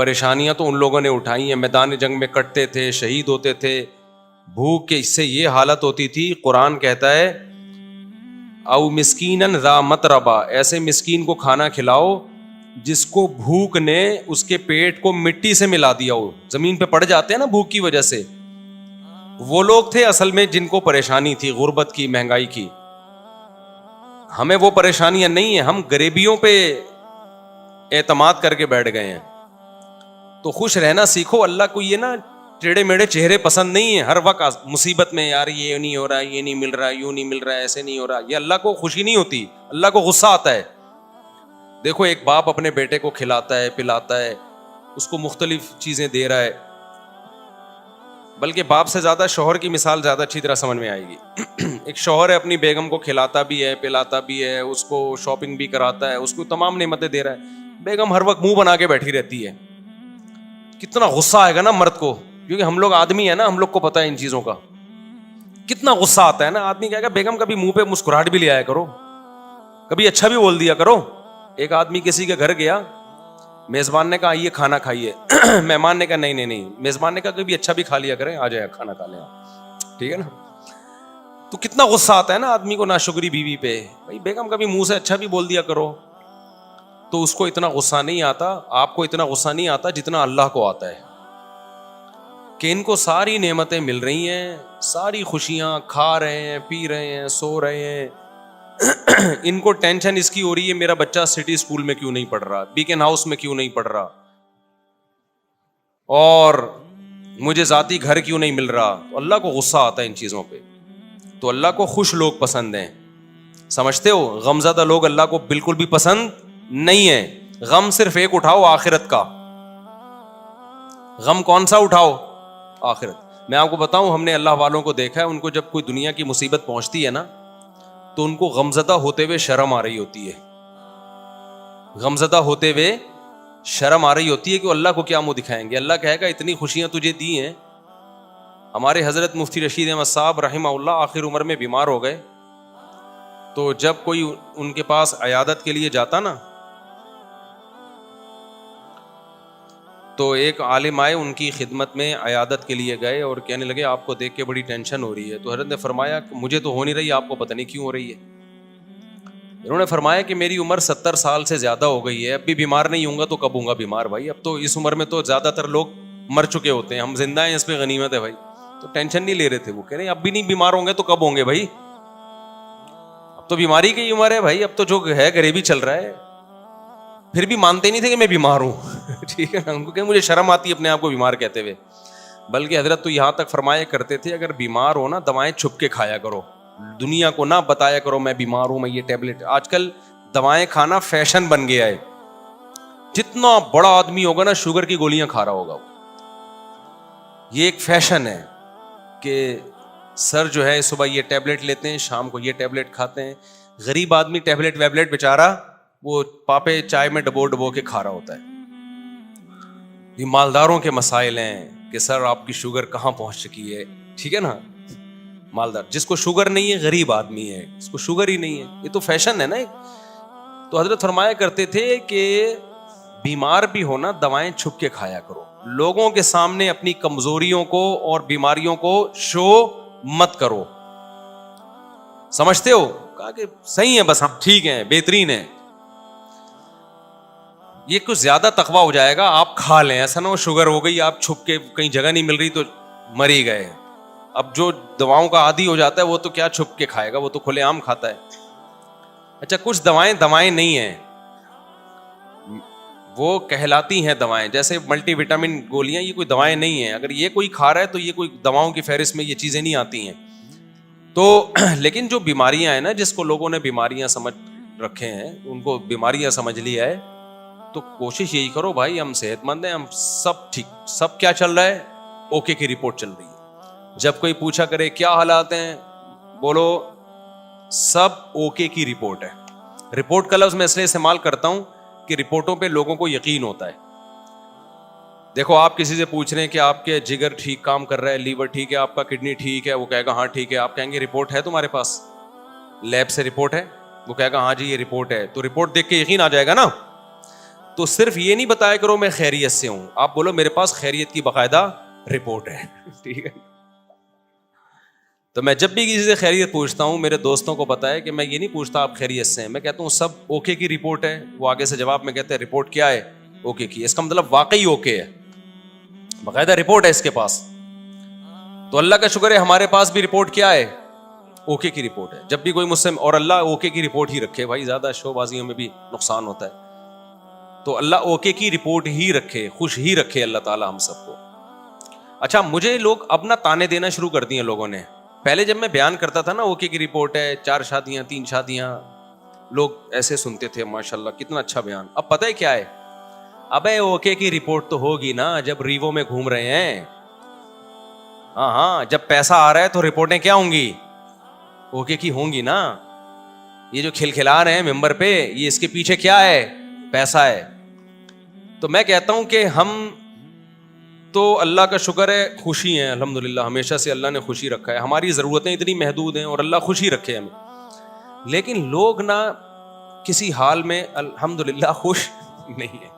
پریشانیاں تو ان لوگوں نے اٹھائی ہیں, میدان جنگ میں کٹتے تھے, شہید ہوتے تھے, بھوک کے اس سے یہ حالت ہوتی تھی. قرآن کہتا ہے او مسکینن ذا متربا, ایسے مسکین کو کھانا کھلاؤ جس کو بھوک نے اس کے پیٹ کو مٹی سے ملا دیا ہو, زمین پہ پڑ جاتے ہیں نا بھوک کی وجہ سے. وہ لوگ تھے اصل میں جن کو پریشانی تھی, غربت کی, مہنگائی کی. ہمیں وہ پریشانیاں نہیں ہیں, ہم غریبیوں پہ اعتماد کر کے بیٹھ گئے ہیں. تو خوش رہنا سیکھو. اللہ کو یہ نا ٹیڑے میڑے چہرے پسند نہیں ہیں. ہر وقت مصیبت میں یار یہ نہیں ہو رہا, یہ نہیں مل رہا, یوں نہیں مل رہا, ایسے نہیں ہو رہا, یہ اللہ کو خوشی نہیں ہوتی, اللہ کو غصہ آتا ہے. دیکھو ایک باپ اپنے بیٹے کو کھلاتا ہے, پلاتا ہے, اس کو مختلف چیزیں دے رہا ہے, بلکہ باپ سے زیادہ شوہر کی مثال زیادہ اچھی طرح سمجھ میں آئے گی. ایک شوہر ہے اپنی بیگم کو کھلاتا بھی ہے, پلاتا بھی ہے, اس کو شاپنگ بھی کراتا ہے, اس کو تمام نعمتیں دے رہا ہے. بیگم ہر وقت منہ بنا کے بیٹھی رہتی ہے. کتنا غصہ آئے گا نا مرد کو, کیونکہ ہم لوگ آدمی ہیں نا, ہم لوگ کو پتا ہے ان چیزوں کا. کتنا غصہ آتا ہے نا. آدمی کہے گا بیگم کبھی منہ پہ مسکراہٹ بھی لے آیا کرو, کبھی اچھا بھی بول دیا کرو. ایک آدمی کسی کے گھر گیا, میزبان نے کہا آئیے کھانا کھائیے. مہمان نے کہا نہیں. میزبان نے کہا کبھی اچھا بھی کھا لیا کریں, آ جائے کھانا کھا لیں, ٹھیک ہے نا. تو کتنا غصہ آتا ہے نا آدمی کو ناشکری بیوی پہ. بھائی بیگم کبھی منہ سے اچھا بھی بول دیا کرو. تو اس کو اتنا غصہ نہیں آتا, آپ کو اتنا غصہ نہیں آتا جتنا اللہ کو آتا ہے, کہ ان کو ساری نعمتیں مل رہی ہیں, ساری خوشیاں, کھا رہے ہیں, پی رہے ہیں, سو رہے ہیں. ان کو ٹینشن اس کی ہو رہی ہے میرا بچہ سٹی اسکول میں کیوں نہیں پڑھ رہا, بیکن ہاؤس میں کیوں نہیں پڑھ رہا, اور مجھے ذاتی گھر کیوں نہیں مل رہا. تو اللہ کو غصہ آتا ہے ان چیزوں پہ. تو اللہ کو خوش لوگ پسند ہیں, سمجھتے ہو. غمزدہ لوگ اللہ کو بالکل بھی پسند نہیں ہیں. غم صرف ایک اٹھاؤ, آخرت کا. غم کون سا اٹھاؤ؟ آخرت. میں آپ کو بتاؤں, ہم نے اللہ والوں کو دیکھا ہے, ان کو جب کوئی دنیا کی مصیبت پہنچتی ہے نا, تو ان کو غمزدہ ہوتے ہوئے شرم آ رہی ہوتی ہے. غمزدہ ہوتے ہوئے شرم آ رہی ہوتی ہے کہ اللہ کو کیا منہ دکھائیں گے. اللہ کہے گا اتنی خوشیاں تجھے دی ہیں. ہمارے حضرت مفتی رشید احمد صاحب رحمہ اللہ آخر عمر میں بیمار ہو گئے. تو جب کوئی ان کے پاس عیادت کے لیے جاتا نا, تو ایک عالم آئے ان کی خدمت میں, عیادت کے لیے گئے اور کہنے لگے آپ کو دیکھ کے بڑی ٹینشن ہو رہی ہے. تو حضرت نے فرمایا کہ مجھے تو ہو نہیں رہی, آپ کو پتہ نہیں کیوں ہو رہی ہے. انہوں نے فرمایا کہ میری عمر 70 سال سے زیادہ ہو گئی ہے, اب بھی بیمار نہیں ہوں گا تو کب ہوں گا بیمار بھائی. اب تو اس عمر میں تو زیادہ تر لوگ مر چکے ہوتے ہیں, ہم زندہ ہیں, اس پہ غنیمت ہے بھائی. تو ٹینشن نہیں لے رہے تھے. وہ کہہ رہے ہیں اب بھی نہیں بیمار ہوں گے تو کب ہوں گے بھائی, اب تو بیماری کی عمر ہے بھائی, اب تو جو ہے غریبی چل رہا ہے. پھر بھی مانتے نہیں تھے کہ میں بیمار ہوں. ٹھیک ہے نا, ان کو کہ مجھے شرم آتی ہے اپنے آپ کو بیمار کہتے ہوئے. بلکہ حضرت تو یہاں تک فرمایا کرتے تھے اگر بیمار ہو نا, دوائیں چھپ کے کھایا کرو, دنیا کو نہ بتایا کرو میں بیمار ہوں, میں یہ ٹیبلٹ. آج کل دوائیں کھانا فیشن بن گیا ہے. جتنا بڑا آدمی ہوگا نا شوگر کی گولیاں کھا رہا ہوگا. یہ ایک فیشن ہے کہ سر جو ہے صبح یہ ٹیبلٹ لیتے ہیں, شام کو یہ ٹیبلٹ کھاتے ہیں. غریب آدمی ٹیبلٹ ویبلٹ بیچارہ وہ پاپے چائے میں ڈبو کے کھا رہا ہوتا ہے. یہ مالداروں کے مسائل ہیں کہ سر آپ کی شوگر کہاں پہنچ چکی ہے. ٹھیک ہے نا, مالدار جس کو شوگر نہیں ہے غریب آدمی ہے, اس کو شوگر ہی نہیں ہے. یہ تو فیشن ہے نا. تو حضرت فرمایا کرتے تھے کہ بیمار بھی ہونا دوائیں چھپ کے کھایا کرو, لوگوں کے سامنے اپنی کمزوریوں کو اور بیماریوں کو شو مت کرو. سمجھتے ہو؟ کہا کہ صحیح ہے, بس ہم ٹھیک ہیں, بہترین ہیں. یہ کچھ زیادہ تقویٰ ہو جائے گا, آپ کھا لیں. ایسا نہ ہو شوگر ہو گئی, آپ چھپ کے کہیں جگہ نہیں مل رہی تو مر ہی گئے. اب جو دواؤں کا عادی ہو جاتا ہے وہ تو کیا چھپ کے کھائے گا, وہ تو کھلے عام کھاتا ہے. اچھا کچھ دوائیں نہیں ہیں, وہ کہلاتی ہیں دوائیں. جیسے ملٹی وٹامن گولیاں, یہ کوئی دوائیں نہیں ہیں. اگر یہ کوئی کھا رہا ہے تو یہ کوئی دواؤں کی فہرست میں یہ چیزیں نہیں آتی ہیں. تو لیکن جو بیماریاں ہیں نا, جس کو لوگوں نے بیماریاں سمجھ رکھے ہیں, ان کو بیماریاں سمجھ لیا ہے, تو کوشش یہی کرو بھائی ہم صحت مند ہیں, ہم سب ٹھیک. سب کیا چل رہا ہے؟ اوکے کی رپورٹ چل رہی ہے. جب کوئی پوچھا کرے کیا حالات ہیں, بولو سب اوکے کی رپورٹ ہے. رپورٹ کا لفظ میں اس لیے استعمال کرتا ہوں کہ رپورٹوں پہ لوگوں کو یقین ہوتا ہے. دیکھو آپ کسی سے پوچھ رہے ہیں کہ آپ کے جگر ٹھیک کام کر رہا ہے, لیور ٹھیک ہے, آپ کا کڈنی ٹھیک ہے, وہ کہے گا ہاں ٹھیک ہے. آپ کہیں گے رپورٹ ہے تمہارے پاس, لیب سے رپورٹ ہے؟ وہ کہے گا ہاں جی یہ رپورٹ ہے. تو رپورٹ دیکھ کے یقین آ جائے گا نا. تو صرف یہ نہیں بتایا کرو میں خیریت سے ہوں, آپ بولو میرے پاس خیریت کی باقاعدہ رپورٹ ہے. ٹھیک ہے, تو میں جب بھی کسی سے خیریت پوچھتا ہوں, میرے دوستوں کو پتا ہے کہ میں یہ نہیں پوچھتا آپ خیریت سے ہیں, میں کہتا ہوں سب اوکے کی رپورٹ ہے. وہ آگے سے جواب میں کہتے ہیں رپورٹ کیا ہے, اوکے کی. اس کا مطلب واقعی اوکے ہے, باقاعدہ رپورٹ ہے اس کے پاس. تو اللہ کا شکر ہے ہمارے پاس بھی رپورٹ کیا ہے, اوکے کی رپورٹ ہے. جب بھی کوئی مجھ سے, اور اللہ اوکے کی رپورٹ ہی رکھے بھائی, زیادہ شو بازیوں میں بھی نقصان ہوتا ہے. تو اللہ اوکے کی رپورٹ ہی رکھے, خوش ہی رکھے اللہ تعالی ہم سب کو. اچھا, مجھے لوگ اب نا تانے دینا شروع کر دیے لوگوں نے. پہلے جب میں بیان کرتا تھا نا اوکے کی رپورٹ ہے, 4 شادیاں 3 شادیاں, لوگ ایسے سنتے تھے ماشاءاللہ کتنا اچھا بیان. اب پتہ ہے کیا ہے, ابے اوکے کی رپورٹ تو ہوگی نا جب ریوو میں گھوم رہے ہیں. ہاں, جب پیسہ آ رہا ہے تو رپورٹیں کیا ہوں گی, اوکے کی ہوں گی نا. یہ جو کھلکھلا رہے ہیں ممبر پہ, یہ اس کے پیچھے کیا ہے, پیسہ ہے. تو میں کہتا ہوں کہ ہم تو اللہ کا شکر ہے خوشی ہیں الحمدللہ, ہمیشہ سے اللہ نے خوشی رکھا ہے. ہماری ضرورتیں اتنی محدود ہیں اور اللہ خوشی رکھے ہمیں. لیکن لوگ نا کسی حال میں الحمدللہ خوش نہیں ہیں.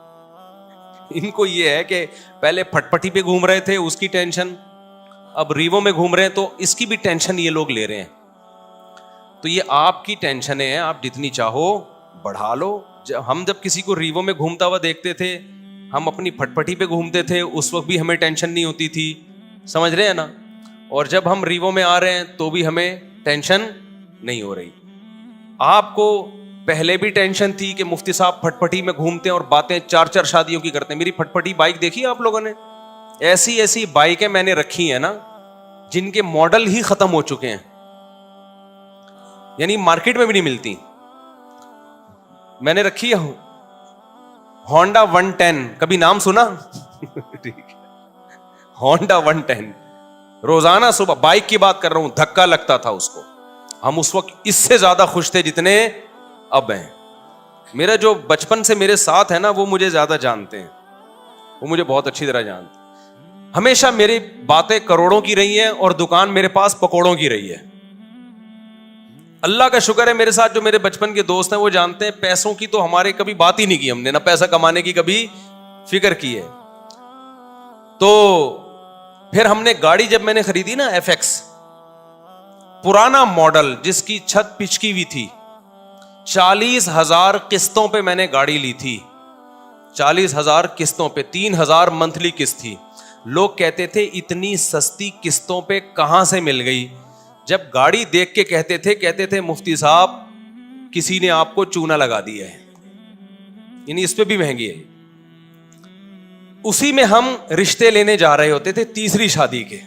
ان کو یہ ہے کہ پہلے پھٹ پٹی پہ گھوم رہے تھے اس کی ٹینشن, اب ریوو میں گھوم رہے ہیں تو اس کی بھی ٹینشن یہ لوگ لے رہے ہیں. تو یہ آپ کی ٹینشنیں ہیں, آپ جتنی چاہو بڑھا لو. ہم جب کسی کو ریوو میں گھومتا ہوا دیکھتے تھے, ہم اپنی پھٹ پٹی پہ گھومتے تھے, اس وقت بھی ہمیں ٹینشن نہیں ہوتی تھی, سمجھ رہے ہیں نا. اور جب ہم ریوو میں آ رہے ہیں تو بھی ہمیں ٹینشن نہیں ہو رہی. آپ کو پہلے بھی ٹینشن تھی کہ مفتی صاحب پھٹ پٹی میں گھومتے ہیں اور باتیں 4 شادیوں کی کرتے ہیں. میری پھٹ پٹی بائک دیکھی آپ لوگوں نے, ایسی ایسی بائکیں میں نے رکھی ہیں نا جن کے ماڈل ہی ختم ہو چکے ہیں, یعنی مارکیٹ میں بھی نہیں ملتی. میں نے رکھی ہے ہونڈا 110, کبھی نام سنا؟ ہونڈا 110 روزانہ صبح, بائک کی بات کر رہا ہوں, دھکا لگتا تھا اس کو. ہم اس وقت اس سے زیادہ خوش تھے جتنے اب ہیں. میرا جو بچپن سے میرے ساتھ ہے نا وہ مجھے زیادہ جانتے ہیں, وہ مجھے بہت اچھی طرح جانتے ہیں. ہمیشہ میری باتیں کروڑوں کی رہی ہیں اور دکان میرے پاس پکوڑوں کی رہی ہے. اللہ کا شکر ہے میرے ساتھ جو میرے بچپن کے دوست ہیں وہ جانتے ہیں پیسوں کی تو ہمارے کبھی بات ہی نہیں کی ہم نے, نہ پیسہ کمانے کی کبھی فکر کی ہے. تو پھر ہم نے گاڑی جب میں نے خریدی نا FX, پرانا ماڈل جس کی چھت پچکی ہوئی تھی, 40,000 قسطوں پہ میں نے گاڑی لی تھی. 40,000 قسطوں پہ, 3,000 منتھلی قسط تھی. لوگ کہتے تھے اتنی سستی قسطوں پہ کہاں سے مل گئی. جب گاڑی دیکھ کے کہتے تھے مفتی صاحب کسی نے آپ کو چونا لگا دیا ہے, یعنی اس پہ بھی مہنگی ہے. اسی میں ہم رشتے لینے جا رہے ہوتے تھے تیسری شادی کے.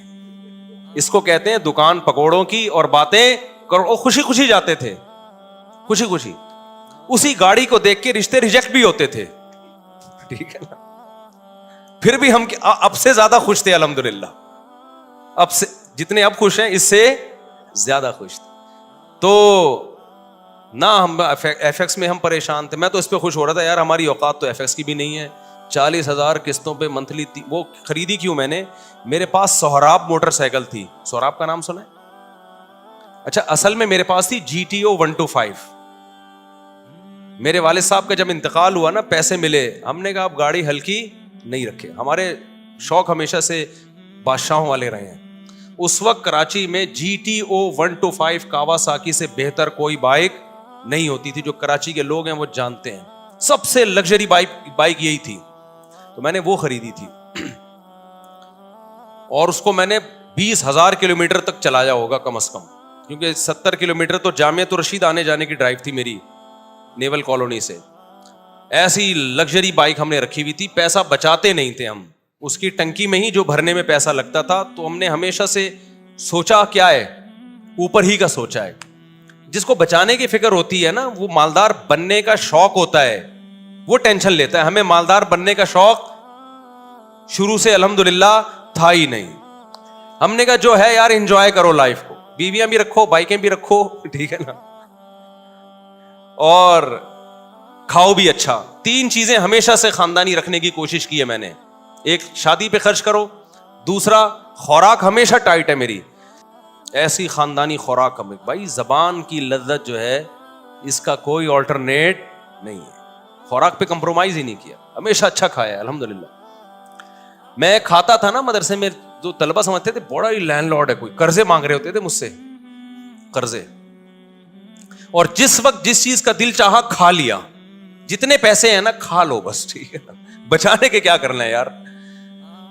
اس کو کہتے ہیں دکان پکوڑوں کی اور باتیں کرو. خوشی خوشی جاتے تھے, خوشی خوشی. اسی گاڑی کو دیکھ کے رشتے ریجیکٹ بھی ہوتے تھے, ٹھیک ہے نا. پھر بھی ہم اب سے زیادہ خوش تھے الحمدللہ. اب سے جتنے اب خوش ہیں اس سے زیادہ خوش تھے. تو نہ ہم FX میں ہم پریشان تھے. میں تو اس پہ خوش ہو رہا تھا یار ہماری اوقات تو FX کی بھی نہیں ہے. 40,000 قسطوں پہ منتھلی. وہ خریدی کیوں میں نے, میرے پاس سہراب موٹر سائیکل تھی. سہراب کا نام سنا ہے؟ اچھا, اصل میں میرے پاس تھی GTO 125. میرے والد صاحب کا جب انتقال ہوا نا, پیسے ملے, ہم نے کہا اب گاڑی ہلکی نہیں رکھے. ہمارے شوق ہمیشہ سے بادشاہوں والے رہے ہیں. اس وقت کراچی میں GTO 125 کاواساکی سے بہتر کوئی بائک نہیں ہوتی تھی. جو کراچی کے لوگ ہیں وہ جانتے ہیں, سب سے لگژری بائک یہی تھی. تو میں نے وہ خریدی تھی اور اس کو میں نے 20,000 کلومیٹر تک چلایا ہوگا کم از کم, کیونکہ 70 کلومیٹر تو جامعۃ الرشید آنے جانے کی ڈرائیو تھی میری نیول کالونی سے. ایسی لگژری بائک ہم نے رکھی ہوئی تھی. پیسہ بچاتے نہیں تھے ہم, اس کی ٹنکی میں ہی جو بھرنے میں پیسہ لگتا تھا. تو ہم نے ہمیشہ سے سوچا کیا ہے, اوپر ہی کا سوچا ہے. جس کو بچانے کی فکر ہوتی ہے نا, وہ مالدار بننے کا شوق ہوتا ہے, وہ ٹینشن لیتا ہے. ہمیں مالدار بننے کا شوق شروع سے الحمدللہ تھا ہی نہیں. ہم نے کہا جو ہے یار انجوائے کرو لائف کو, بیویاں بھی رکھو بائکیں بھی رکھو, ٹھیک ہے نا, اور کھاؤ بھی اچھا. 3 چیزیں ہمیشہ سے خاندانی رکھنے کی کوشش کی ہے میں نے. ایک, شادی پہ خرچ کرو. دوسرا, خوراک ہمیشہ ٹائٹ ہے میری, ایسی خاندانی خوراک. بھائی زبان کی لذت جو ہے اس کا کوئی آلٹرنیٹ نہیں ہے. خوراک پہ کمپرومائز ہی نہیں کیا, ہمیشہ اچھا کھایا ہے الحمدللہ. میں کھاتا تھا نا مدرسے میں, جو طلبہ سمجھتے تھے بڑا ہی لینڈ لارڈ ہے کوئی, قرضے مانگ رہے ہوتے تھے مجھ سے, قرضے. اور جس وقت جس چیز کا دل چاہا کھا لیا, جتنے پیسے ہیں نا کھا لو بس, ٹھیک ہے نا, بچانے کے کیا کرنا ہے یار.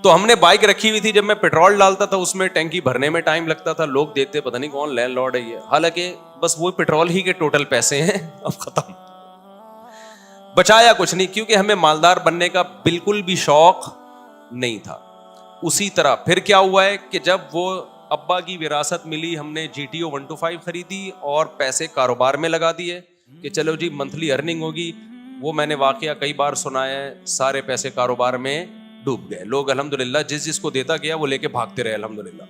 تو ہم نے بائک رکھی ہوئی تھی, جب میں پیٹرول ڈالتا تھا اس میں ٹینکی بھرنے میں ٹائم لگتا تھا, لوگ دیتے پتہ نہیں کون لینڈ لارڈ ہے یہ, حالانکہ بس وہ پیٹرول ہی کے ٹوٹل پیسے ہیں, اب ختم. بچایا کچھ نہیں, کیونکہ ہمیں مالدار بننے کا بالکل بھی شوق نہیں تھا. اسی طرح پھر کیا ہوا ہے کہ جب وہ ابا کی وراثت ملی, ہم نے GTO 125 خریدی اور پیسے کاروبار میں لگا دیے کہ چلو جی منتھلی ارننگ ہوگی. وہ میں نے واقعہ کئی بار سنایا ہے, سارے پیسے کاروبار میں ڈوب گئے. لوگ الحمدللہ جس کو دیتا گیا وہ لے کے بھاگتے رہے الحمدللہ.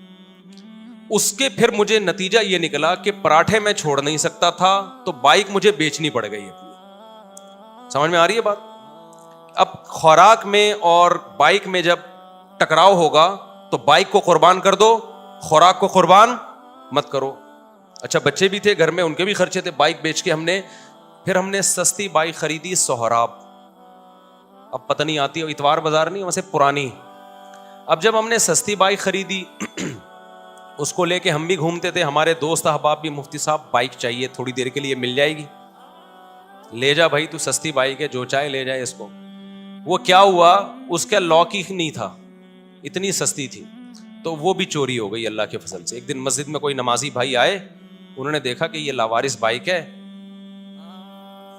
اس کے پھر مجھے نتیجہ یہ نکلا کہ پراٹھے میں چھوڑ نہیں سکتا تھا, تو بائک مجھے بیچنی پڑ گئی اپنی. سمجھ میں آ رہی ہے بات؟ اب خوراک میں اور بائک میں جب ٹکراؤ ہوگا تو بائک کو قربان کر دو, خوراک کو قربان مت کرو. اچھا بچے بھی تھے گھر میں, ان کے بھی خرچے تھے. بائک بیچ کے پھر ہم نے سستی بائک خریدی سہراب, اب پتہ نہیں آتی, اتوار بازار نہیں ویسے پرانی. اب جب ہم نے سستی بائک خریدی اس کو لے کے ہم بھی گھومتے تھے, ہمارے دوست احباب بھی, مفتی صاحب بائک چاہیے تھوڑی دیر کے لیے, مل جائے گی, لے جا بھائی تو سستی بائک ہے, جو چاہے لے جائے اس کو. وہ کیا ہوا, اس کا لاک ہی نہیں تھا, اتنی سستی تھی, تو وہ بھی چوری ہو گئی اللہ کے فضل سے. ایک دن مسجد میں کوئی نمازی بھائی آئے, انہوں نے دیکھا کہ یہ لاوارث بائک ہے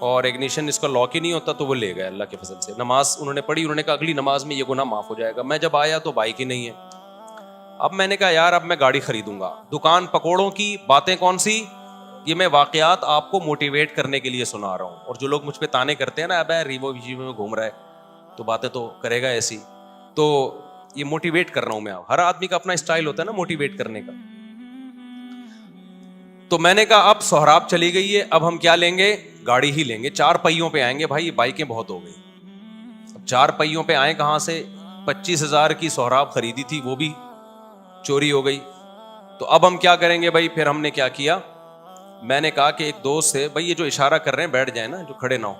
اور اگنیشن اس کا لاک ہی نہیں ہوتا, تو وہ لے گئے اللہ کے فضل سے. نماز انہوں نے پڑھی, انہوں نے کہا اگلی نماز میں یہ گناہ معاف ہو جائے گا. میں جب آیا تو بائک ہی نہیں ہے. اب میں نے کہا یار اب میں گاڑی خریدوں گا. دکان پکوڑوں کی باتیں کون سی, یہ میں واقعات آپ کو موٹیویٹ کرنے کے لیے سنا رہا ہوں. اور جو لوگ مجھ پہ تانے کرتے ہیں نا, اب ریوو ویجیو میں گھوم رہا ہے تو باتیں تو کرے گا ایسی, تو یہ موٹیویٹ کر رہا ہوں میں. ہر آدمی کا اپنا اسٹائل ہوتا ہے نا موٹیویٹ کرنے کا. تو میں نے کہا اب سہراب چلی گئی ہے, اب ہم کیا لیں گے, گاڑی ہی لیں گے. 4 پہیوں پہ آئیں گے بھائی, یہ بائکیں بہت ہو گئی. اب 4 پہیوں پہ آئیں کہاں سے, 25,000 کی سہراب خریدی تھی, وہ بھی چوری ہو گئی. تو اب ہم کیا کریں گے بھائی. پھر ہم نے کیا کیا, میں نے کہا کہ ایک دوست سے, بھائی یہ جو اشارہ کر رہے ہیں بیٹھ جائیں نا, جو کھڑے نہ ہو.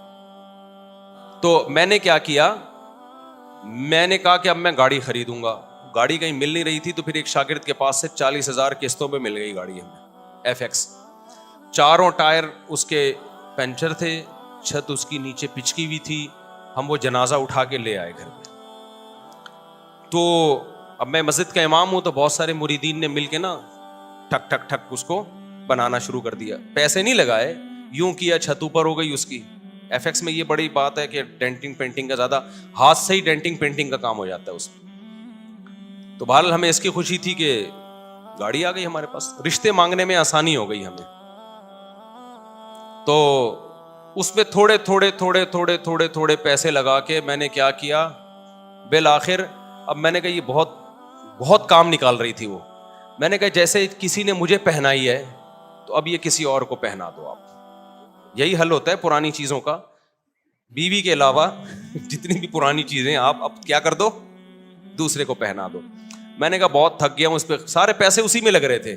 تو میں نے کیا کیا, میں نے کہا کہ اب میں گاڑی خریدوں گا. گاڑی کہیں مل نہیں رہی تھی, تو پھر ایک شاگرد کے پاس سے 40,000 قسطوں پہ مل گئی گاڑی ہمیں, FX. چاروں ٹائر اس کے پنچر تھے, چھت اس کی نیچے پچکی ہوئی تھی. ہم وہ جنازہ اٹھا کے لے آئے گھر میں. تو اب میں مسجد کا امام ہوں, تو بہت سارے مریدین نے مل کے نا ٹھک ٹھک ٹھک اس کو بنانا شروع کر دیا. پیسے نہیں لگائے, یوں کیا, چھت اوپر ہو گئی اس کی. FX میں یہ بڑی بات ہے کہ ڈینٹنگ پینٹنگ کا زیادہ, ہاتھ سے ہی ڈینٹنگ پینٹنگ کا کام ہو جاتا ہے اس میں. تو بہرحال ہمیں اس کی خوشی تھی کہ گاڑی آ گئی ہمارے پاس, رشتے مانگنے میں آسانی ہو گئی ہمیں. تو اس میں تھوڑے تھوڑے تھوڑے تھوڑے تھوڑے تھوڑے پیسے لگا کے میں نے کیا کیا, بالآخر اب میں نے کہا یہ بہت بہت کام نکال رہی تھی وہ. میں نے کہا جیسے کسی نے مجھے پہنائی ہے تو اب یہ کسی اور کو پہنا دو آپ. یہی حل ہوتا ہے پرانی چیزوں کا. بیوی کے علاوہ جتنی بھی پرانی چیزیں آپ اب کیا کر دو, دوسرے کو پہنا دو. میں نے کہا بہت تھک گیا ہوں اس پہ, سارے پیسے اسی میں لگ رہے تھے.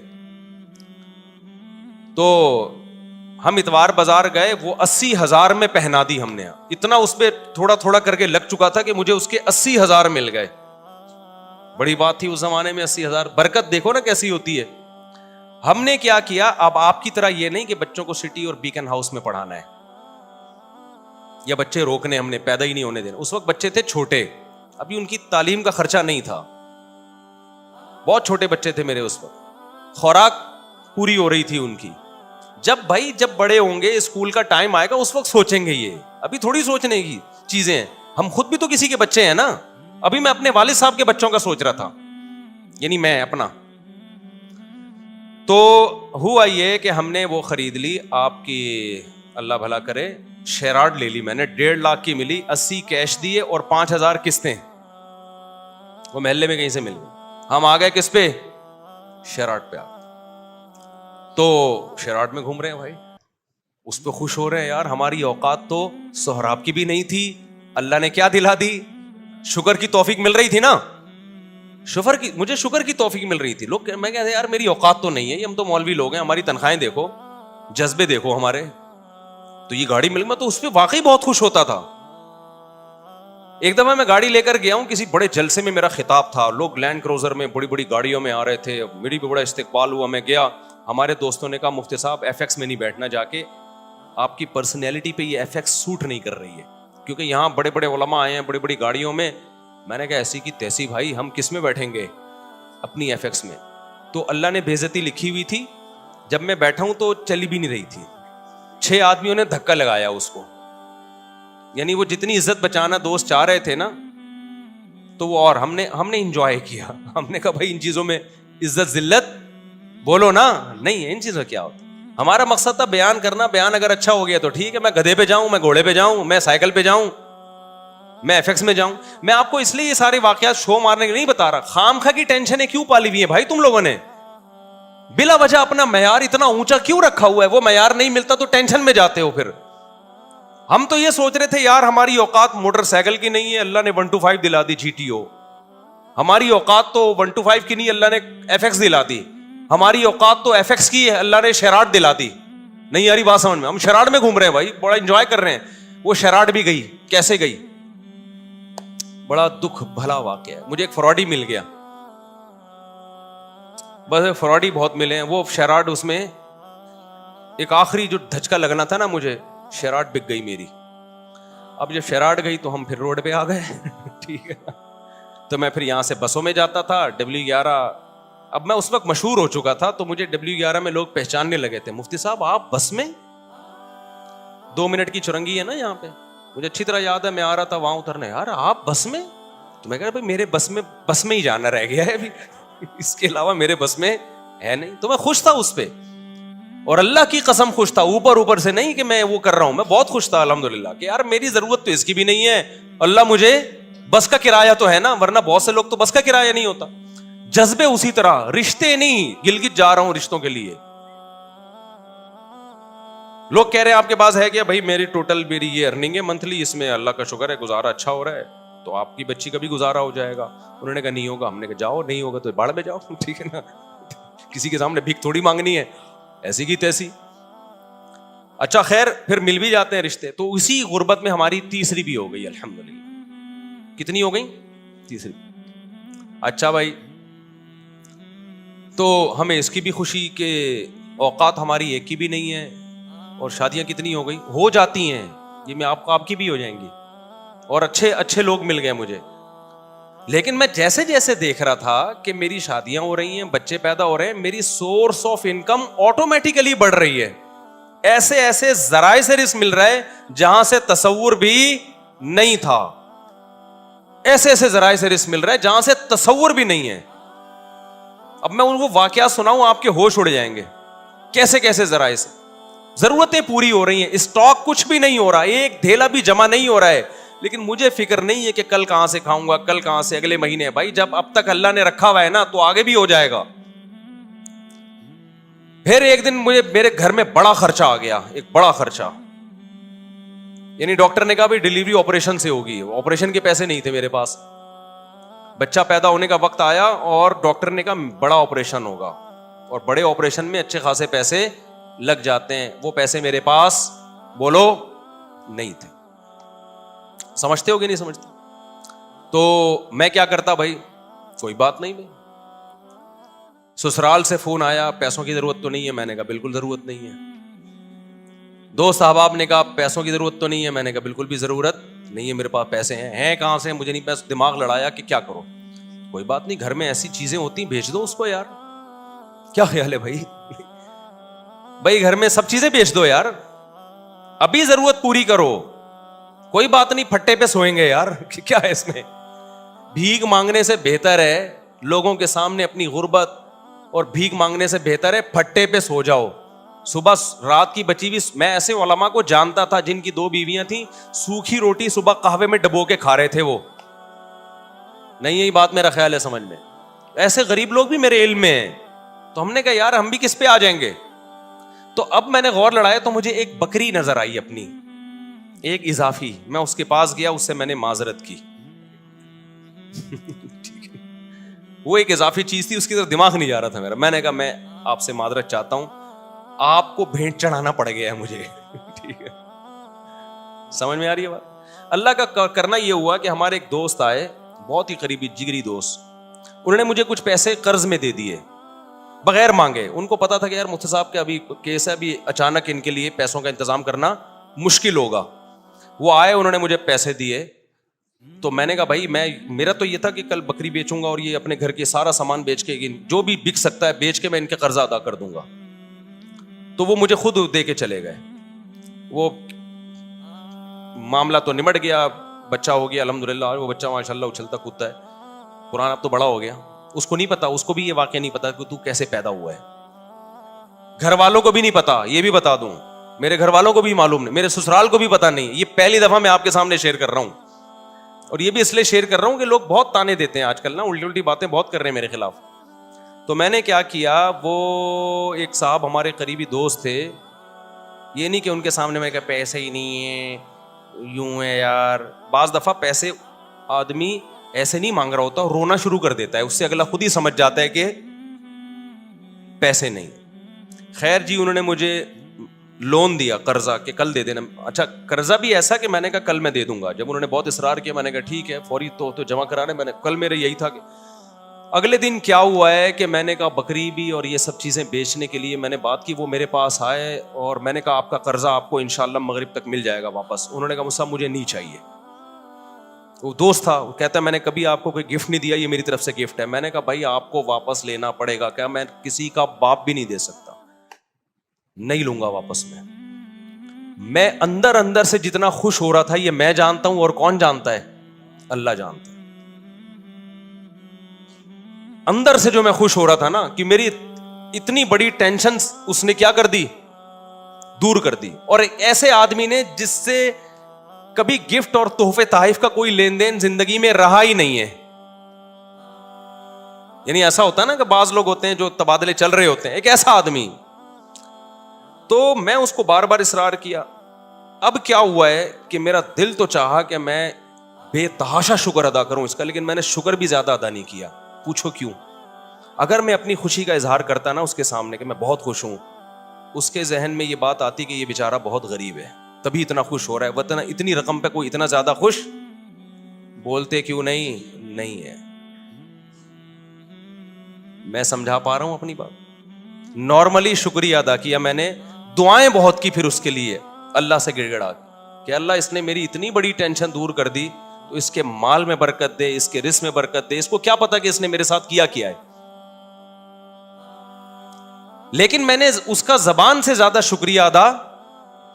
تو ہم اتوار بازار گئے, وہ 80,000 میں پہنا دی ہم نے. اتنا اس پہ تھوڑا تھوڑا کر کے لگ چکا تھا کہ مجھے اس کے 80,000 مل گئے. بڑی بات تھی اس زمانے میں 80,000. برکت دیکھو نا کیسی ہوتی ہے. ہم نے کیا کیا, اب آپ کی طرح یہ نہیں کہ بچوں کو سٹی اور بیکن ہاؤس میں پڑھانا ہے یا بچے روکنے, ہم نے پیدا ہی نہیں ہونے دینا. اس وقت بچے تھے چھوٹے, ابھی ان کی تعلیم کا خرچہ نہیں تھا, بہت چھوٹے بچے تھے میرے اس وقت, خوراک پوری ہو رہی تھی ان کی. جب بڑے ہوں گے, اسکول کا ٹائم آئے گا, اس وقت سوچیں گے. یہ ابھی تھوڑی سوچنے کی چیزیں ہیں. ہم خود بھی تو کسی کے بچے ہیں نا. ابھی میں اپنے والد صاحب کے بچوں کا سوچ رہا تھا, یعنی میں اپنا. تو ہوا یہ کہ ہم نے وہ خرید لی, آپ کی اللہ بھلا کرے, شیراڈ لے لی میں نے, 1.5 لاکھ کی ملی, 80 کیش دیے اور 5,000 قسطیں. وہ محلے میں کہیں سے مل گئی. ہم آ گئے کس پہ, شیراڈ پہ. تو شیراڈ میں گھوم رہے ہیں بھائی, اس پہ خوش ہو رہے ہیں. یار ہماری اوقات تو سہراب کی بھی نہیں تھی, اللہ نے کیا دلا دی, شکر کی توفیق مل رہی تھی نا. مجھے شکر کی توفیق مل رہی تھی. لوگ میں کہتے ہیں یار میری اوقات تو نہیں ہے, ہم تو مولوی لوگ ہیں, ہماری تنخواہیں دیکھو, جذبے دیکھو ہمارے. تو یہ گاڑی مل, میں تو اس پہ واقعی بہت خوش ہوتا تھا. ایک دفعہ میں گاڑی لے کر گیا ہوں کسی بڑے جلسے میں، میرا خطاب تھا، لوگ لینڈ کروزر میں بڑی بڑی گاڑیوں میں آ رہے تھے، میری بھی بڑا استقبال ہوا. میں گیا، ہمارے دوستوں نے کہا مفتی صاحب ایف ایکس میں نہیں بیٹھنا، جا کے آپ کی پرسنالٹی پہ یہ ایف ایکس سوٹ نہیں کر رہی ہے، کیونکہ یہاں بڑے بڑے علماء آئے ہیں بڑی بڑی گاڑیوں میں. میں نے کہا ایسی کی تیسی بھائی، ہم کس میں بیٹھیں گے؟ اپنی ایف ایکس میں. تو اللہ نے بے عزتی لکھی ہوئی تھی، جب میں بیٹھا ہوں تو چلی بھی نہیں رہی تھی، 6 آدمیوں نے دھکا لگایا اس کو. یعنی وہ جتنی عزت بچانا دوست چاہ رہے تھے نا، تو وہ، اور ہم نے انجوائے کیا. ہم نے کہا بھائی ان چیزوں میں عزت ذلت بولو نا، نہیں ہے ان چیزوں کیا ہوتا. ہمارا مقصد تھا بیان کرنا، بیان اگر اچھا ہو گیا تو ٹھیک ہے، میں گدھے پہ جاؤں، میں گھوڑے پہ جاؤں، میں سائیکل پہ جاؤں، میں ایف ایکس میں جاؤں. میں آپ کو اس لیے یہ سارے واقعات شو مارنے کے نہیں بتا رہا. خام خواہ کی ٹینشنیں کیوں پالی ہوئی ہیں بھائی تم لوگوں نے؟ بلا وجہ اپنا معیار اتنا اونچا کیوں رکھا ہوا ہے؟ وہ معیار نہیں ملتا تو ٹینشن میں جاتے ہو. پھر ہم تو یہ سوچ رہے تھے یار ہماری اوقات موٹر سائیکل کی نہیں ہے، اللہ نے 125 دلا دی جی ٹی او. ہماری اوقات تو 125 کی نہیں، اللہ نے ایف ایکس دلا دی. ہماری اوقات تو ایف ایکس کی ہے، اللہ نے شیراٹ دلا دی. نہیں یاری بات سمجھ میں؟ ہم شیراٹ میں گھوم رہے ہیں بھائی، بڑا انجوائے کر رہے ہیں. وہ شیراٹ بھی گئی، کیسے گئی؟ بڑا دکھ بھلا واقعہ ہے. مجھے ایک فراڈی مل گیا، بس فراڈی بہت ملے ہیں. وہ شیراٹ، اس میں ایک آخری جو دھچکا لگنا تھا نا مجھے، شیراٹ بک گئی میری. اب جب شیراٹ گئی تو ہم پھر روڈ پہ آ گئے. ٹھیک ہے، تو میں پھر یہاں سے بسوں میں جاتا تھا W11. اب میں اس وقت مشہور ہو چکا تھا تو مجھے W11 میں لوگ پہچاننے لگے تھے، مفتی صاحب آپ بس میں؟ 2 منٹ کی چرنگی ہے نا یہاں پہ، مجھے اچھی طرح یاد ہے. میں آ رہا تھا وہاں اترنے، یار آپ بس میں؟ تو میں کہا بھائی میرے بس میں ہی جانا رہ گیا ہے ابھی، اس کے علاوہ میرے بس میں ہے نہیں. تو میں خوش تھا اس پہ، اور اللہ کی قسم خوش تھا، اوپر سے نہیں کہ میں وہ کر رہا ہوں، میں بہت خوش تھا الحمدللہ کہ یار میری ضرورت تو اس کی بھی نہیں ہے، اللہ مجھے بس کا کرایہ تو ہے نا، ورنہ بہت سے لوگ تو بس کا کرایہ نہیں ہوتا. جذبے اسی طرح، رشتے نہیں، گلگت جا رہا ہوں رشتوں کے لیے. لوگ کہہ رہے ہیں آپ کے پاس ہے کیا؟ بھائی میری ٹوٹل میری یہ ارننگ ہے منتھلی، اس میں اللہ کا شکر ہے گزارا اچھا ہو رہا ہے، تو آپ کی بچی کا بھی گزارا ہو جائے گا. انہوں نے کہا نہیں ہوگا. ہم نے کہا جاؤ، نہیں ہوگا تو باڑ میں جاؤ. ٹھیک ہے نا، کسی کے سامنے بھیک تھوڑی مانگنی ہے، ایسی کی تیسی. اچھا خیر، پھر مل بھی جاتے ہیں رشتے. تو اسی غربت میں ہماری تیسری بھی ہو گئی الحمدللہ. کتنی ہو گئی؟ تیسری. اچھا بھائی، تو ہمیں اس کی بھی خوشی کہ اوقات ہماری ایک کی بھی نہیں ہے، اور شادیاں کتنی ہو گئی، ہو جاتی ہیں یہ، میں آپ کی بھی ہو جائیں گی، اور اچھے لوگ مل گئے مجھے. لیکن میں جیسے جیسے دیکھ رہا تھا کہ میری شادیاں ہو رہی ہیں، بچے پیدا ہو رہے ہیں، میری سورس آف انکم آٹومیٹیکلی بڑھ رہی ہے. ایسے ذرائع سے رزق مل رہا ہے جہاں سے تصور بھی نہیں تھا. ایسے ذرائع سے رزق مل رہا ہے جہاں سے تصور بھی نہیں ہے. اب میں ان کو واقعات سناؤں آپ کے ہوش اڑ جائیں گے. کیسے ذرائع سے ضرورتیں پوری ہو رہی ہیں، اسٹاک کچھ بھی نہیں ہو رہا، ایک ڈھیلا بھی جمع نہیں ہو رہا ہے، لیکن مجھے فکر نہیں ہے کہ کل کہاں سے کھاؤں گا، کل کہاں سے، اگلے مہینے. بھائی جب اب تک اللہ نے رکھا ہوا ہے نا تو آگے بھی ہو جائے گا. پھر ایک دن میرے گھر میں بڑا خرچہ آ گیا، ایک بڑا خرچہ. یعنی ڈاکٹر نے کہا بھائی ڈیلیوری آپریشن سے ہوگی، آپریشن کے پیسے نہیں تھے میرے پاس. بچہ پیدا ہونے کا وقت آیا اور ڈاکٹر نے کہا بڑا آپریشن ہوگا، اور بڑے آپریشن میں اچھے خاصے پیسے لگ جاتے ہیں. وہ پیسے میرے پاس بولو نہیں تھے. سمجھتے ہو کہ نہیں سمجھتے؟ تو میں کیا کرتا بھائی، کوئی بات نہیں. بھائی سسرال سے فون آیا، پیسوں کی ضرورت تو نہیں ہے؟ میں نے کہا بالکل ضرورت نہیں ہے. دوست احباب نے کہا پیسوں کی ضرورت تو نہیں ہے؟ میں نے کہا بالکل بھی ضرورت نہیں ہے، میرے پاس پیسے ہیں کہاں سے، مجھے نہیں پیسے. دماغ لڑایا کہ کیا کرو. کوئی بات نہیں، گھر میں ایسی چیزیں ہوتی ہیں بھیج دو اس کو یار. کیا خیال ہے بھائی؟ بھائی گھر میں سب چیزیں بیچ دو یار، ابھی ضرورت پوری کرو. کوئی بات نہیں، پھٹے پہ سوئیں گے یار، کیا ہے اس میں. بھیک مانگنے سے بہتر ہے لوگوں کے سامنے اپنی غربت، اور بھیک مانگنے سے بہتر ہے پھٹے پہ سو جاؤ. صبح رات کی بچی بھی، میں ایسے علماء کو جانتا تھا جن کی 2 بیویاں تھیں، سوکھی روٹی صبح قہوے میں ڈبو کے کھا رہے تھے وہ. نہیں یہی بات میرا خیال ہے سمجھ میں. ایسے غریب لوگ بھی میرے علم میں ہیں. تو ہم نے کہا یار ہم بھی کس پہ آ جائیں گے. تو اب میں نے غور لڑایا تو مجھے ایک بکری نظر آئی اپنی، ایک اضافی. میں اس کے پاس گیا، اس سے میں نے معذرت کی. وہ ایک اضافی چیز تھی، اس کی طرف دماغ نہیں جا رہا تھا میرا. میں نے کہا میں آپ سے معذرت چاہتا ہوں، آپ کو بھینٹ چڑھانا پڑ گیا ہے مجھے. ٹھیک ہے، سمجھ میں آ رہی ہے بات؟ اللہ کا کرنا یہ ہوا کہ ہمارے ایک دوست آئے, بہت ہی قریبی جگری دوست, انہوں نے مجھے کچھ پیسے قرض میں دے دیے بغیر مانگے. ان کو پتا تھا کہ یار مفتی صاحب کا ابھی کیس ہے, ابھی اچانک ان کے لیے پیسوں کا انتظام کرنا مشکل ہوگا. وہ آئے, انہوں نے مجھے پیسے دیے. تو میں نے کہا بھائی میرا تو یہ تھا کہ کل بکری بیچوں گا اور یہ اپنے گھر کے سارا سامان بیچ کے, جو بھی بک سکتا ہے بیچ کے میں ان کے قرضہ ادا کر دوں گا. تو وہ مجھے خود دے کے چلے گئے. وہ معاملہ تو نمٹ گیا, بچہ ہو گیا الحمدللہ. وہ بچہ ماشاء اللہ اچھلتا کودتا ہے. قرآن اب تو بڑا ہو گیا. اس کو نہیں پتا, اس کو بھی یہ واقعہ نہیں پتا کہ تو کیسے پیدا ہوا ہے. گھر والوں کو بھی نہیں پتا, یہ بھی بتا دوں, میرے گھر والوں کو بھی معلوم نہیں, میرے سسرال کو بھی پتا نہیں. یہ پہلی دفعہ میں آپ کے سامنے شیئر کر رہا ہوں, اور یہ بھی اس لیے شیئر کر رہا ہوں کہ لوگ بہت تانے دیتے ہیں آج کل نا, الٹی الٹی باتیں بہت کر رہے ہیں میرے خلاف. تو میں نے کیا کیا, وہ ایک صاحب ہمارے قریبی دوست تھے. یہ نہیں کہ ان کے سامنے میں کہ پیسے ہی نہیں ہیں, یوں ہے یار. بعض دفعہ پیسے آدمی ایسے نہیں مانگ رہا ہوتا, رونا شروع کر دیتا ہے, اس سے اگلا خود ہی سمجھ جاتا ہے کہ پیسے نہیں. خیر جی, انہوں نے مجھے لون دیا قرضہ کہ کل دے دینا. اچھا, قرضہ بھی ایسا کہ میں نے کہا کل میں دے دوں گا. جب انہوں نے بہت اصرار کیا میں نے کہا ٹھیک ہے, فوری تو جمع کرانے. میں نے کل میرے یہی تھا کہ اگلے دن کیا ہوا ہے کہ میں نے کہا بکری بھی اور یہ سب چیزیں بیچنے کے لیے میں نے بات کی. وہ میرے پاس آئے اور میں نے کہا آپ کا قرضہ آپ کو انشاءاللہ مغرب تک مل جائے گا واپس. انہوں نے کہا مصعب مجھے نہیں چاہیے. وہ دوست تھا, وہ کہتا ہے میں نے کبھی آپ کو کوئی گفٹ نہیں دیا, یہ میری طرف سے گفٹ ہے. میں نے کہا بھائی آپ کو واپس لینا پڑے گا. کیا میں کسی کا باپ بھی نہیں دے سکتا, نہیں لوں گا واپس. میں اندر اندر سے جتنا خوش ہو رہا تھا یہ میں جانتا ہوں, اور کون جانتا ہے؟ اللہ جانتا ہے. اندر سے جو میں خوش ہو رہا تھا نا, کہ میری اتنی بڑی ٹینشن اس نے کیا کر دی, دور کر دی. اور ایک ایسے آدمی نے جس سے کبھی گفٹ اور تحفے تحائف کا کوئی لین دین زندگی میں رہا ہی نہیں ہے. یعنی ایسا ہوتا ہے نا کہ بعض لوگ ہوتے ہیں جو تبادلے چل رہے ہوتے ہیں, ایک ایسا آدمی. تو میں اس کو بار بار اصرار کیا. اب کیا ہوا ہے کہ میرا دل تو چاہا کہ میں بے تحاشا شکر ادا کروں اس کا, لیکن میں نے شکر بھی زیادہ ادا نہیں کیا. پوچھو کیوں؟ اگر میں اپنی خوشی کا اظہار کرتا نا اس کے سامنے کہ میں بہت خوش ہوں, اس کے ذہن میں یہ بات آتی کہ یہ بیچارہ بہت غریب ہے تبھی اتنا خوش ہو رہا ہے, وطن اتنی رقم پہ کوئی اتنا زیادہ خوش بولتے کیوں نہیں ہے. میں سمجھا پا رہا ہوں اپنی بات. نارملی شکریہ ادا کیا میں نے, دعائیں بہت کی پھر اس کے لیے اللہ سے گڑ گڑا کہ اللہ اس نے میری اتنی بڑی ٹینشن دور کر دی, تو اس کے مال میں برکت دے, اس کے رزق میں برکت دے. اس کو کیا پتا کہ اس نے میرے ساتھ کیا ہے. لیکن میں نے اس کا زبان سے زیادہ شکریہ ادا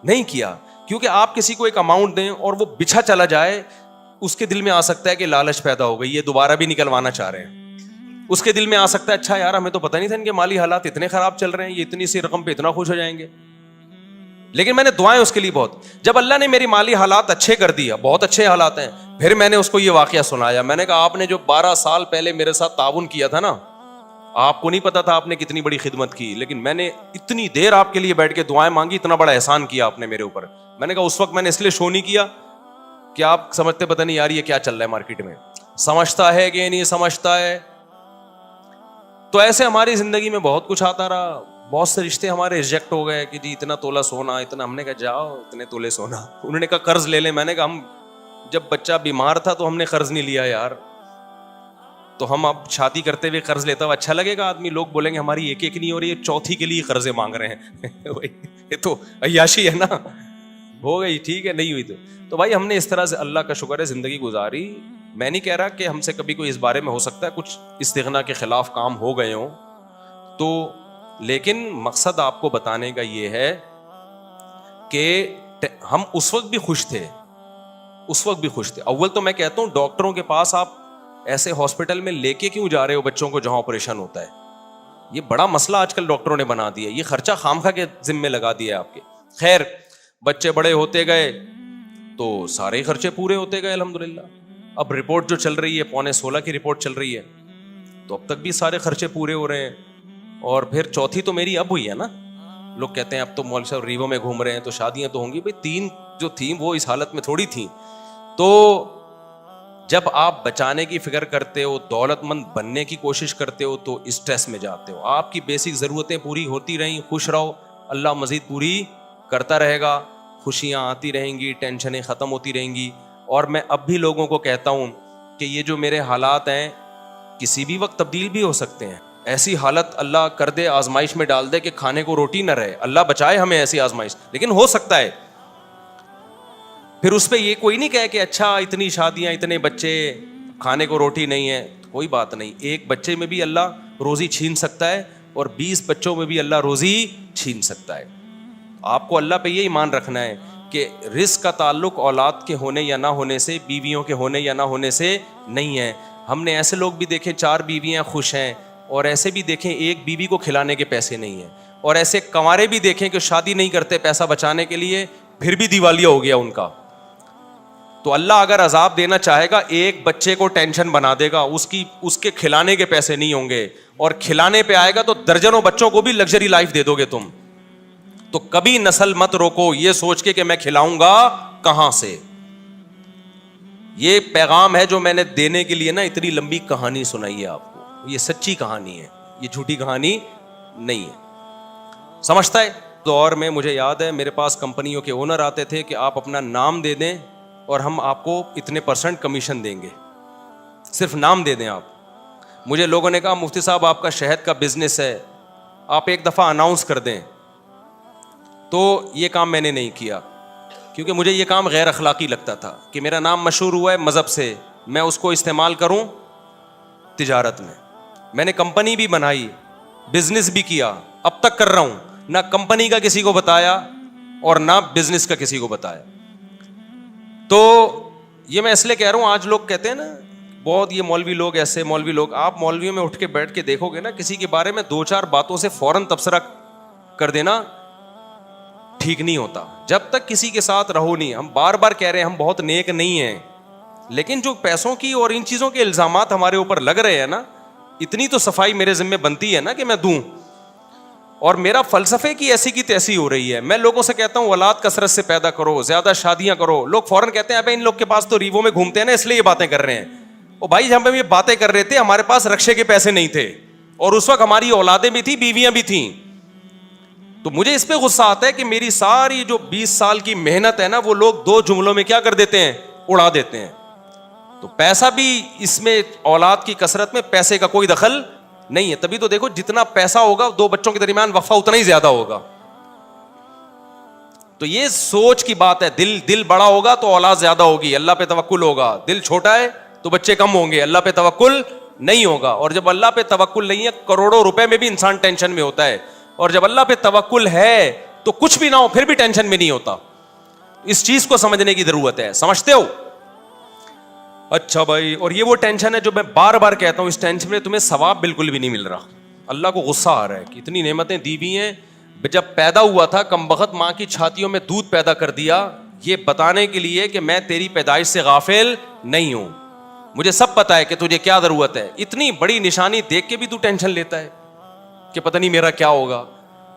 نہیں کیا, کیونکہ آپ کسی کو ایک اماؤنٹ دیں اور وہ بچھا چلا جائے, اس کے دل میں آ سکتا ہے کہ لالچ پیدا ہو گئی, یہ دوبارہ بھی نکلوانا چاہ رہے ہیں. اس کے دل میں آ سکتا ہے اچھا یار ہمیں تو پتہ نہیں تھا ان کے مالی حالات اتنے خراب چل رہے ہیں, یہ اتنی سی رقم پہ اتنا خوش ہو جائیں گے. لیکن میں نے دعائیں اس کے لیے بہت. جب اللہ نے میری مالی حالات اچھے کر دیا, بہت اچھے حالات ہیں, پھر میں نے اس کو یہ واقعہ سنایا. میں نے کہا آپ نے جو 12 سال پہلے میرے ساتھ تعاون کیا تھا نا, آپ کو نہیں پتا تھا آپ نے کتنی بڑی خدمت کی, لیکن میں نے اتنی دیر آپ کے لیے بیٹھ کے دعائیں مانگی, اتنا بڑا احسان کیا آپ نے میرے اوپر. میں نے کہا اس وقت میں نے اس لیے شو نہیں کیا کہ آپ سمجھتے پتہ نہیں یار یہ کیا چل رہا ہے مارکیٹ میں, سمجھتا ہے کہ نہیں سمجھتا ہے. تو ایسے ہماری زندگی میں بہت کچھ آتا رہا. بہت سے رشتے ہمارے ریجیکٹ ہو گئے کہ جی اتنا تولہ سونا, اتنا. ہم نے کہا جاؤ اتنے تولے سونا. انہوں نے کہا قرض لے لیں. میں نے کہا ہم جب بچہ بیمار تھا تو ہم نے قرض نہیں لیا یار, تو ہم اب شادی کرتے ہوئے قرض لیتا ہوا اچھا لگے گا؟ آدمی لوگ بولیں گے ہماری ایک نہیں ہو رہی ہے, چوتھی کے لیے قرضے مانگ رہے ہیں. یہ تو عیاشی ہے نا. ہو گئی ٹھیک ہے, نہیں ہوئی تو بھائی ہم نے اس طرح سے اللہ کا شکر ہے زندگی گزاری. میں نہیں کہہ رہا کہ ہم سے کبھی کوئی اس بارے میں ہو سکتا ہے کچھ استغنا کے خلاف کام ہو گئے ہوں تو, لیکن مقصد آپ کو بتانے کا یہ ہے کہ ہم اس وقت بھی خوش تھے, اس وقت بھی خوش تھے. اول تو میں کہتا ہوں ڈاکٹروں کے پاس آپ ایسے ہاسپٹل میں لے کے کیوں جا رہے ہو بچوں کو جہاں آپریشن ہوتا ہے؟ یہ بڑا مسئلہ آج کل ڈاکٹروں نے بنا دیا, یہ خرچہ خامخواہ کے ذمے لگا دیا آپ کے. خیر بچے بڑے ہوتے گئے تو سارے خرچے پورے ہوتے گئے الحمدللہ. اب رپورٹ جو چل رہی ہے 15.16 کی رپورٹ چل رہی ہے, تو اب تک بھی سارے خرچے پورے ہو رہے ہیں. اور پھر چوتھی تو میری اب ہوئی ہے نا. لوگ کہتے ہیں اب تو مولوی صاحب ریوو میں گھوم رہے ہیں تو شادیاں تو ہوں گی. بھائی 3 جو تھیں وہ اس حالت میں تھوڑی تھیں. تو جب آپ بچانے کی فکر کرتے ہو, دولت مند بننے کی کوشش کرتے ہو, تو اسٹریس میں جاتے ہو. آپ کی بیسک ضرورتیں پوری ہوتی رہیں, خوش رہو, اللہ مزید پوری کرتا رہے گا. خوشیاں آتی رہیں گی, ٹینشنیں ختم ہوتی رہیں گی. اور میں اب بھی لوگوں کو کہتا ہوں کہ یہ جو میرے حالات ہیں کسی بھی وقت تبدیل بھی ہو سکتے ہیں. ایسی حالت اللہ کر دے, آزمائش میں ڈال دے کہ کھانے کو روٹی نہ رہے, اللہ بچائے ہمیں ایسی آزمائش, لیکن ہو سکتا ہے. پھر اس پہ یہ کوئی نہیں کہے کہ اچھا اتنی شادیاں, اتنے بچے, کھانے کو روٹی نہیں ہے. کوئی بات نہیں, ایک بچے میں بھی اللہ روزی چھین سکتا ہے اور 20 بچوں میں بھی اللہ روزی چھین سکتا ہے. آپ کو اللہ پہ یہ ایمان رکھنا ہے کہ رزق کا تعلق اولاد کے ہونے یا نہ ہونے سے, بیویوں کے ہونے یا نہ ہونے سے نہیں ہے. ہم نے ایسے لوگ بھی دیکھے 4 بیویاں خوش ہیں, اور ایسے بھی دیکھیں ایک بیوی کو کھلانے کے پیسے نہیں ہیں, اور ایسے کنوارے بھی دیکھیں کہ شادی نہیں کرتے پیسہ بچانے کے لیے, پھر بھی دیوالیہ ہو گیا ان کا. تو اللہ اگر عذاب دینا چاہے گا, ایک بچے کو ٹینشن بنا دے گا, اس کے کھلانے کے پیسے نہیں ہوں گے, اور کھلانے پہ آئے گا تو درجنوں بچوں کو بھی لگژری لائف دے دو گے تم. تو کبھی نسل مت روکو یہ سوچ کے کہ میں کھلاؤں گا کہاں سے. یہ پیغام ہے جو میں نے دینے کے لیے نا اتنی لمبی کہانی سنائی ہے آپ کو. یہ سچی کہانی ہے, یہ جھوٹی کہانی نہیں ہے. سمجھتا ہے دور میں مجھے یاد ہے میرے پاس کمپنیوں کے اونر آتے تھے کہ آپ اپنا نام دے دیں اور ہم آپ کو اتنے % کمیشن دیں گے, صرف نام دے دیں آپ. مجھے لوگوں نے کہا مفتی صاحب آپ کا شہد کا بزنس ہے, آپ ایک دفعہ اناؤنس کر دیں. تو یہ کام میں نے نہیں کیا, کیونکہ مجھے یہ کام غیر اخلاقی لگتا تھا کہ میرا نام مشہور ہوا ہے مذہب سے, میں اس کو استعمال کروں تجارت میں. میں نے کمپنی بھی بنائی, بزنس بھی کیا, اب تک کر رہا ہوں, نہ کمپنی کا کسی کو بتایا اور نہ بزنس کا کسی کو بتایا. تو یہ میں اس لیے کہہ رہا ہوں, آج لوگ کہتے ہیں نا بہت یہ مولوی لوگ ایسے, مولوی لوگ, آپ مولویوں میں اٹھ کے بیٹھ کے دیکھو گے نا کسی کے بارے میں 2-4 باتوں سے فوراً تبصرہ کر دینا ٹھیک نہیں ہوتا. جب تک کسی کے ساتھ رہو نہیں, ہم بار بار کہہ رہے ہیں ہم بہت نیک نہیں ہیں, لیکن جو پیسوں کی اور ان چیزوں کے الزامات ہمارے اوپر لگ رہے ہیں نا, اتنی تو صفائی میرے ذمہ بنتی ہے نا کہ میں دوں. اور میرا فلسفے کی ایسی کی تیسی ہو رہی ہے. میں لوگوں سے کہتا ہوں اولاد کثرت سے پیدا کرو, زیادہ شادیاں کرو. لوگ فوراً کہتے ہیں ابے ان لوگ کے پاس تو ریوو میں گھومتے ہیں نا اس لیے یہ باتیں کر رہے ہیں. او بھائی جب ہم یہ باتیں کر رہے تھے ہمارے پاس رکشے کے پیسے نہیں تھے, اور اس وقت ہماری اولادیں بھی تھیں, بیویاں بھی تھیں. تو مجھے اس پہ غصہ آتا ہے کہ میری ساری جو 20 سال کی محنت ہے نا وہ لوگ 2 جملوں میں کیا کر دیتے ہیں, اڑا دیتے ہیں. تو پیسہ بھی اس میں, اولاد کی کثرت میں پیسے کا کوئی دخل نہیں ہے. تبھی تو دیکھو جتنا پیسہ ہوگا 2 بچوں کے درمیان وقفہ اتنا ہی زیادہ ہوگا. تو یہ سوچ کی بات ہے. دل بڑا ہوگا تو اولاد زیادہ ہوگی, اللہ پہ توکل ہوگا. دل چھوٹا ہے تو بچے کم ہوں گے, اللہ پہ توکل نہیں ہوگا. اور جب اللہ پہ توکل نہیں ہے, کروڑوں روپے میں بھی انسان ٹینشن میں ہوتا ہے, اور جب اللہ پہ توکل ہے تو کچھ بھی نہ ہو پھر بھی ٹینشن میں نہیں ہوتا. اس چیز کو سمجھنے کی ضرورت ہے. سمجھتے ہو؟ اچھا بھائی, اور یہ وہ ٹینشن ہے جو میں بار بار کہتا ہوں, اس ٹینشن میں تمہیں ثواب بالکل بھی نہیں مل رہا. اللہ کو غصہ آ رہا ہے کہ اتنی نعمتیں دی ہوئی ہیں, جب پیدا ہوا تھا کم بخت ماں کی چھاتیوں میں دودھ پیدا کر دیا, یہ بتانے کے لیے کہ میں تیری پیدائش سے غافل نہیں ہوں, مجھے سب پتا ہے کہ تجھے کیا ضرورت ہے. اتنی بڑی نشانی دیکھ کے بھی تو ٹینشن لیتا ہے کہ پتہ نہیں میرا کیا ہوگا.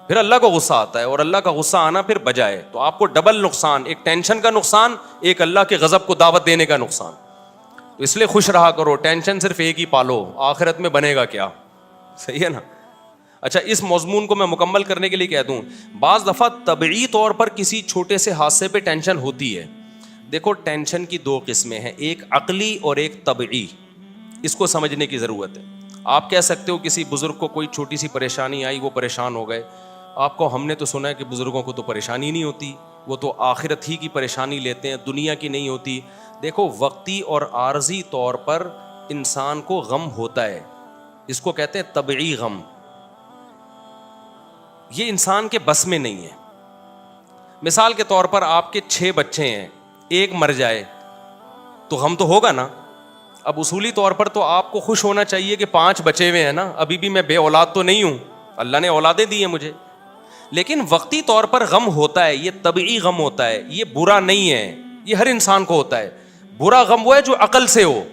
پھر اللہ کو غصہ آتا ہے, اور اللہ کا غصہ آنا پھر بجائے تو آپ کو ڈبل نقصان, ایک ٹینشن کا نقصان, ایک اللہ کے غضب کو دعوت دینے کا نقصان. تو اس لیے خوش رہا کرو, ٹینشن صرف ایک ہی پالو, آخرت میں بنے گا کیا. صحیح ہے نا. اچھا, اس مضمون کو میں مکمل کرنے کے لیے کہہ دوں, بعض دفعہ طبعی طور پر کسی چھوٹے سے حادثے پہ ٹینشن ہوتی ہے. دیکھو ٹینشن کی 2 قسمیں ہیں, ایک عقلی اور ایک طبعی. اس کو سمجھنے کی ضرورت ہے. آپ کہہ سکتے ہو کسی بزرگ کو کوئی چھوٹی سی پریشانی آئی, وہ پریشان ہو گئے. آپ کو, ہم نے تو سنا ہے کہ بزرگوں کو تو پریشانی نہیں ہوتی, وہ تو آخرت ہی کی پریشانی لیتے ہیں, دنیا کی نہیں ہوتی. دیکھو وقتی اور عارضی طور پر انسان کو غم ہوتا ہے, اس کو کہتے ہیں طبعی غم. یہ انسان کے بس میں نہیں ہے. مثال کے طور پر آپ کے 6 بچے ہیں, ایک مر جائے تو غم تو ہوگا نا. اب اصولی طور پر تو آپ کو خوش ہونا چاہیے کہ 5 بچے ہوئے ہیں نا, ابھی بھی میں بے اولاد تو نہیں ہوں, اللہ نے اولادیں دی ہیں مجھے. لیکن وقتی طور پر غم ہوتا ہے, یہ طبعی غم ہوتا ہے, یہ برا نہیں ہے, یہ ہر انسان کو ہوتا ہے. برا غم وہ ہے جو عقل سے ہو.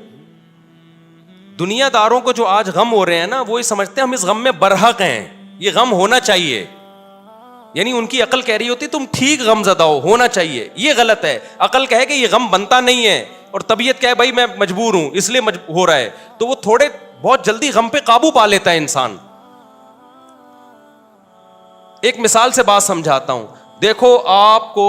دنیا داروں کو جو آج غم ہو رہے ہیں نا, وہ یہ سمجھتے ہیں ہم اس غم میں برحق ہیں, یہ غم ہونا چاہیے. یعنی ان کی عقل کہہ رہی ہوتی تم ٹھیک غم زدہ ہو, ہونا چاہیے. یہ غلط ہے. عقل کہے کہ یہ غم بنتا نہیں ہے, اور طبیعت کہے بھائی میں مجبور ہوں اس لیے ہو رہا ہے, تو وہ تھوڑے بہت جلدی غم پہ قابو پا لیتا ہے انسان. ایک مثال سے بات سمجھاتا ہوں. دیکھو آپ کو